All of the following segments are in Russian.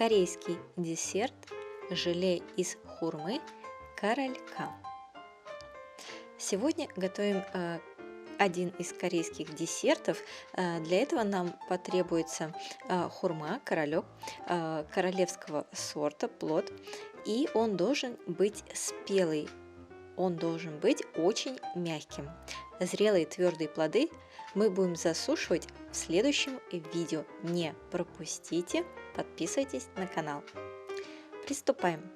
корейский десерт желе из хурмы королька. Сегодня готовим один из корейских десертов. Для этого нам потребуется хурма, королек королевского сорта, плод, и он должен быть спелый. Он должен быть очень мягким. Зрелые твердые плоды мы будем засушивать в следующем видео. Не пропустите, подписывайтесь на канал. Приступаем.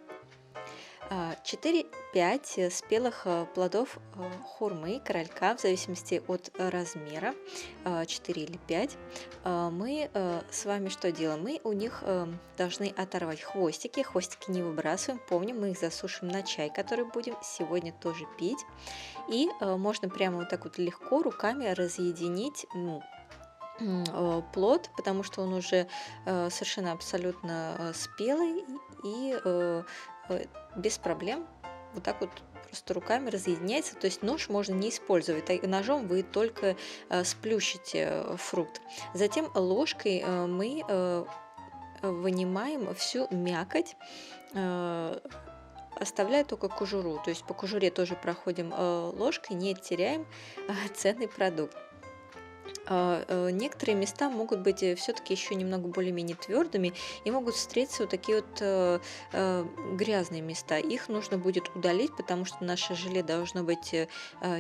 4-5 спелых плодов хурмы, королька, в зависимости от размера, 4 или 5. Мы с вами что делаем? Мы у них должны оторвать хвостики. Хвостики не выбрасываем. Помним, мы их засушим на чай, который будем сегодня тоже пить. И можно прямо вот так вот легко руками разъединить плод, потому что он уже совершенно абсолютно спелый и без проблем вот так вот просто руками разъединяется. То есть нож можно не использовать, ножом вы только сплющите фрукт. Затем ложкой мы вынимаем всю мякоть, оставляя только кожуру. То есть по кожуре тоже проходим ложкой, не теряем ценный продукт. Некоторые места могут быть все-таки еще немного более-менее твердыми и могут встретиться вот такие вот грязные места. Их нужно будет удалить, потому что наше желе должно быть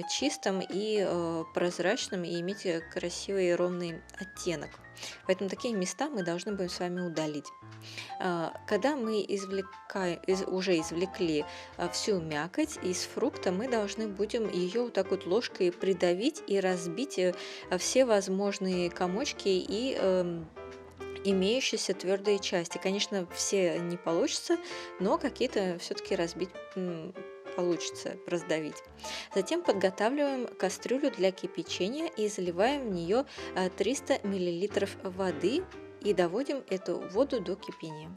чистым и прозрачным и иметь красивый и ровный оттенок. Поэтому такие места мы должны будем с вами удалить. Когда мы уже извлекли всю мякоть из фрукта, мы должны будем ее вот так вот ложкой придавить и разбить все возможные комочки и имеющиеся твердые части. Конечно, все не получится, но какие-то все-таки разбить получится, раздавить. Затем подготавливаем кастрюлю для кипячения и заливаем в нее 300 мл воды и доводим эту воду до кипения.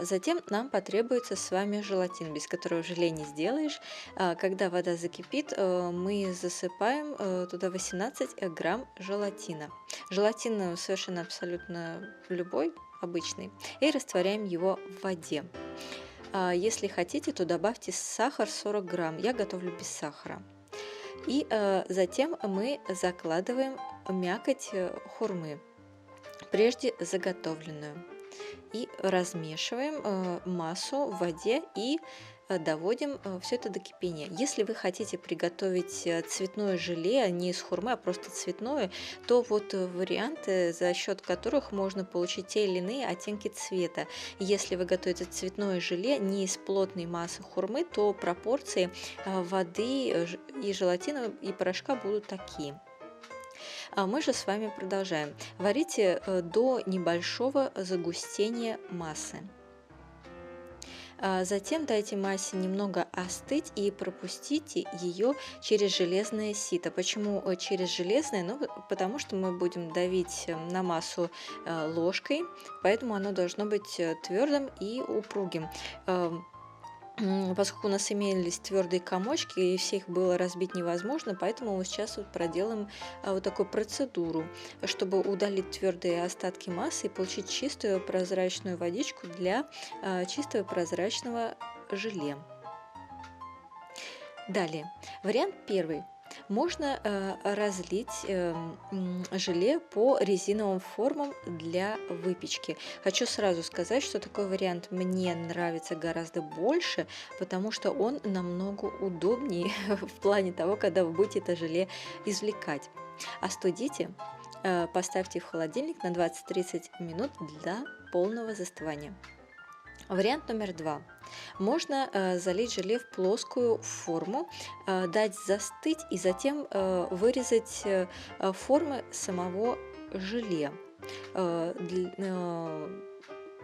Затем нам потребуется с вами желатин, без которого желе не сделаешь. Когда вода закипит, мы засыпаем туда 18 грамм желатина. Желатин совершенно абсолютно любой, обычный, и растворяем его в воде. Если хотите, то добавьте сахар 40 грамм. Я готовлю без сахара. И затем мы закладываем мякоть хурмы, прежде заготовленную. И размешиваем массу в воде и доводим все это до кипения. Если вы хотите приготовить цветное желе, не из хурмы, а просто цветное, то вот варианты, за счет которых можно получить те или иные оттенки цвета. Если вы готовите цветное желе не из плотной массы хурмы, то пропорции воды и желатина и порошка будут такие. А мы же с вами продолжаем. Варите до небольшого загустения массы. Затем дайте массе немного остыть и пропустите ее через железное сито. Почему через железное? Ну, потому что мы будем давить на массу ложкой, поэтому оно должно быть твердым и упругим. Поскольку у нас имелись твердые комочки, и всех было разбить невозможно, поэтому мы сейчас вот проделаем вот такую процедуру, чтобы удалить твердые остатки массы и получить чистую прозрачную водичку для чистого прозрачного желе. Далее, вариант первый. Можно разлить желе по резиновым формам для выпечки. Хочу сразу сказать, что такой вариант мне нравится гораздо больше, потому что он намного удобнее в плане того, когда вы будете это желе извлекать. Остудите, поставьте в холодильник на 20-30 минут для полного застывания. Вариант номер 2. Можно залить желе в плоскую форму, дать застыть и затем вырезать формы самого желе. Мы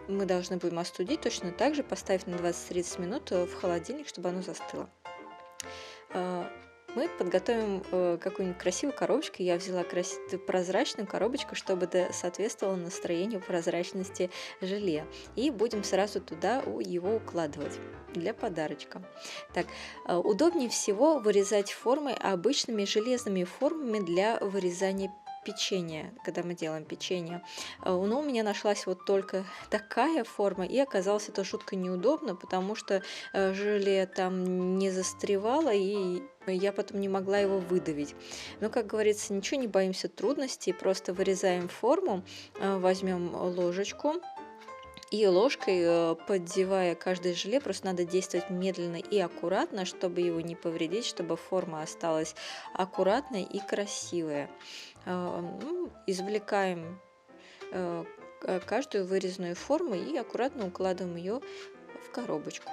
должны будем остудить точно так же, поставить на 20-30 минут в холодильник, чтобы оно застыло. Мы подготовим какую-нибудь красивую коробочку. Я взяла прозрачную коробочку, чтобы соответствовало настроению прозрачности желе. И будем сразу туда его укладывать для подарочка. Так, удобнее всего вырезать формы обычными железными формами для вырезания печенье, когда мы делаем печенье. Но у меня нашлась вот только такая форма, и оказалось это жутко неудобно, потому что желе там не застревало, и я потом не могла его выдавить. Но, как говорится, ничего не боимся трудностей, просто вырезаем форму, возьмем ложечку, и ложкой, поддевая каждое желе, просто надо действовать медленно и аккуратно, чтобы его не повредить, чтобы форма осталась аккуратной и красивая. Извлекаем каждую вырезанную форму и аккуратно укладываем ее в коробочку.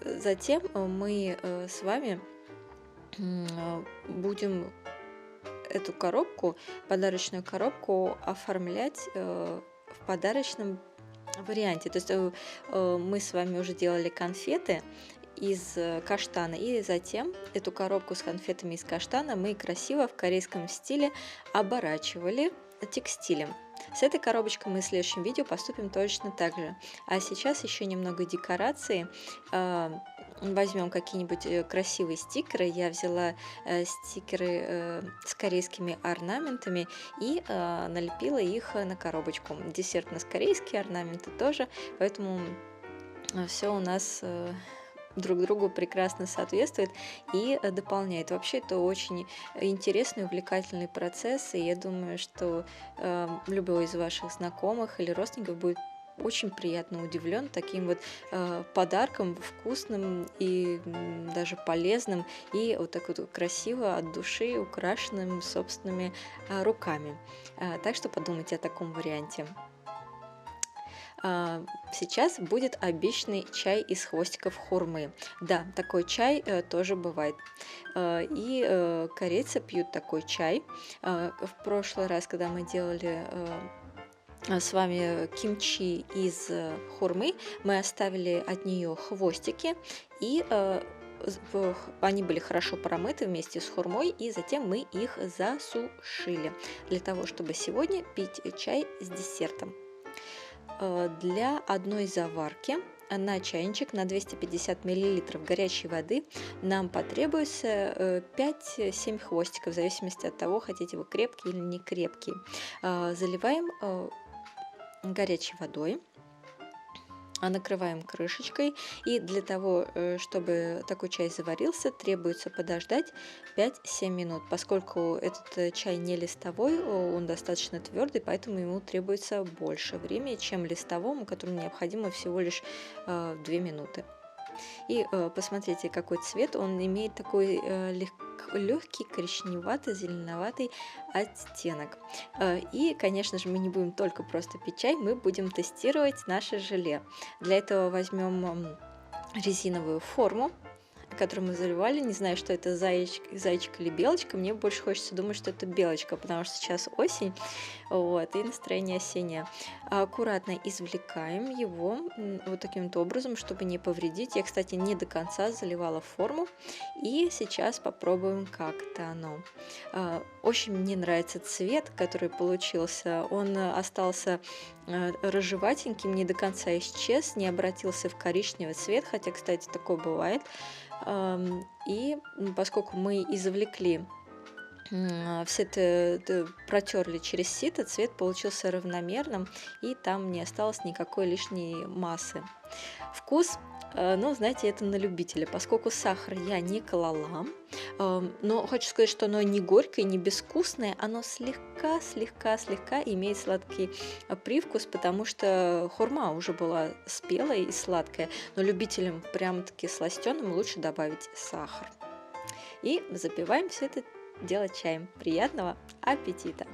Затем мы с вами будем эту коробку, подарочную коробку, оформлять в подарочном варианте. То есть мы с вами уже делали конфеты из каштана, и затем эту коробку с конфетами из каштана мы красиво в корейском стиле оборачивали текстилем. С этой коробочкой мы в следующем видео поступим точно так же. А сейчас еще немного декорации. Возьмем какие-нибудь красивые стикеры. Я взяла стикеры с корейскими орнаментами и налепила их на коробочку. Десерт у нас корейские, орнаменты тоже, поэтому все у нас друг другу прекрасно соответствует и дополняет. Вообще это очень интересный, увлекательный процесс, и я думаю, что любой из ваших знакомых или родственников будет очень приятно удивлен таким вот подарком, вкусным и даже полезным, и вот так вот красиво от души украшенным собственными руками. Так что подумайте о таком варианте. Сейчас будет обычный чай из хвостиков хурмы. Да, такой чай тоже бывает. И корейцы пьют такой чай. В прошлый раз, когда мы делали с вами кимчи из хурмы, мы оставили от нее хвостики, и они были хорошо промыты вместе с хурмой, и затем мы их засушили, для того, чтобы сегодня пить чай с десертом. Для одной заварки на чайничек на 250 мл горячей воды нам потребуется 5-7 хвостиков, в зависимости от того, хотите вы крепкий или не крепкий. Заливаем горячей водой, накрываем крышечкой, и для того, чтобы такой чай заварился, требуется подождать 5-7 минут. Поскольку этот чай не листовой, он достаточно твердый, поэтому ему требуется больше времени, чем листовому, которому необходимо всего лишь 2 минуты. И посмотрите, какой цвет он имеет, такой легкий коричневато-зеленоватый оттенок. И, конечно же, мы не будем только просто пить чай, мы будем тестировать наше желе. Для этого возьмем резиновую форму, которую мы заливали. Не знаю, что это, зайчик или белочка. Мне больше хочется думать, что это белочка, потому что сейчас осень, вот, и настроение осеннее. Аккуратно извлекаем его вот таким вот образом, чтобы не повредить. Я, кстати, не до конца заливала форму. И сейчас попробуем, как-то оно. Очень мне нравится цвет, который получился. Он остался рыжеватеньким, не до конца исчез, не обратился в коричневый цвет, хотя, кстати, такое бывает. И поскольку мы извлекли все это, протерли через сито, цвет получился равномерным, и там не осталось никакой лишней массы. Вкус, ну, знаете, это на любителя, поскольку сахар я не клала, но хочу сказать, что оно не горькое, не безвкусное, оно слегка имеет сладкий привкус, потому что хурма уже была спелая и сладкая, но любителям прям-таки сластёным лучше добавить сахар. И запиваем все это дело чаем. Приятного аппетита!